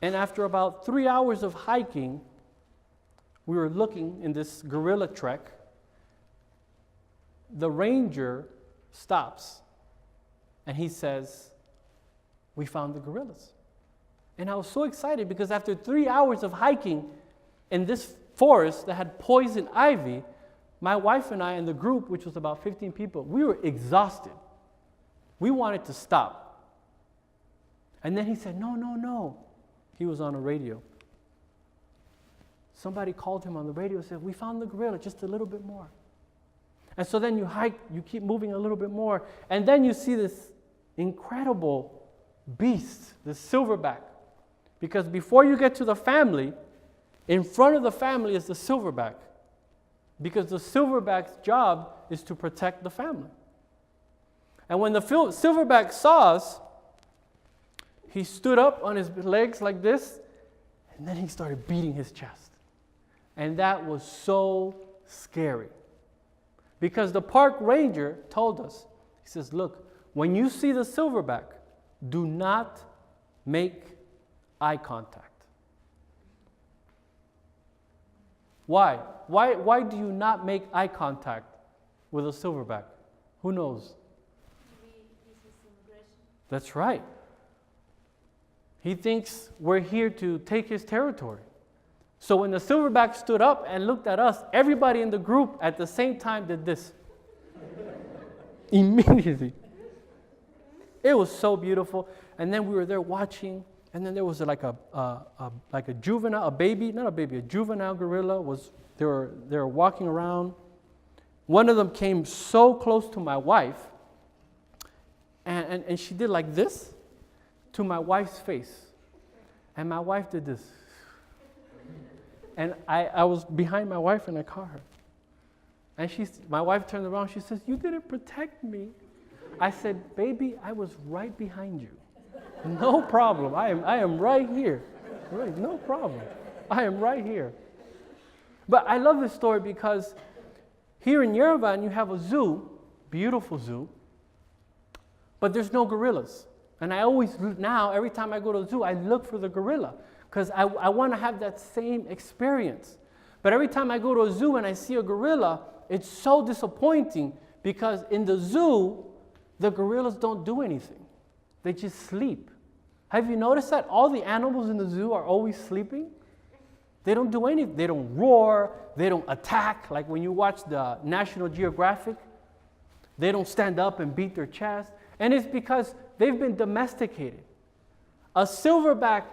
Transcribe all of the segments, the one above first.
And after about 3 hours of hiking, we were looking in this gorilla trek. The ranger stops and he says, "We found the gorillas." And I was so excited because after 3 hours of hiking in this forest that had poison ivy, my wife and I and the group, which was about 15 people, we were exhausted. We wanted to stop. And then he said, "No, no, no." He was on a radio. Somebody called him on the radio and said, "We found the gorilla, just a little bit more." And so then you hike, you keep moving a little bit more, and then you see this incredible beast, this silverback. Because before you get to the family, in front of the family is the silverback. Because the silverback's job is to protect the family. And when the silverback saw us, he stood up on his legs like this, and then he started beating his chest. And that was so scary. Because the park ranger told us, he says, "Look, when you see the silverback, do not make eye contact." Why? Why do you not make eye contact with a silverback? Who knows? That's right. He thinks we're here to take his territory. So when the silverback stood up and looked at us, everybody in the group at the same time did this. Immediately. It was so beautiful. And then we were there watching, and then there was like a juvenile, a juvenile gorilla. They were walking around. One of them came so close to my wife, and she did like this to my wife's face. And my wife did this. And I was behind my wife and I caught her. And my wife turned around, she says, "You didn't protect me." I said, "Baby, I was right behind you. No problem. I am right here. Right, no problem. I am right here." But I love this story because here in Yerevan you have a zoo, beautiful zoo, but there's no gorillas. And I always, now every time I go to the zoo, I look for the gorilla because I want to have that same experience. But every time I go to a zoo and I see a gorilla, it's so disappointing because in the zoo, the gorillas don't do anything. They just sleep. Have you noticed that all the animals in the zoo are always sleeping? They don't do anything. They don't roar. They don't attack. Like when you watch the National Geographic, they don't stand up and beat their chest. And it's because they've been domesticated. A silverback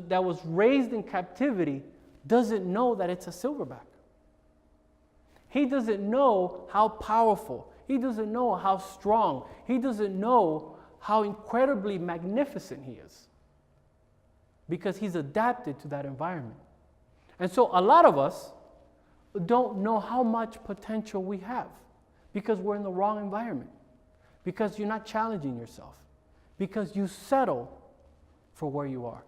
that was raised in captivity doesn't know that it's a silverback. He doesn't know how powerful. He doesn't know how strong. He doesn't know how incredibly magnificent he is. Because he's adapted to that environment. And so a lot of us don't know how much potential we have because we're in the wrong environment. Because you're not challenging yourself. Because you settle for where you are.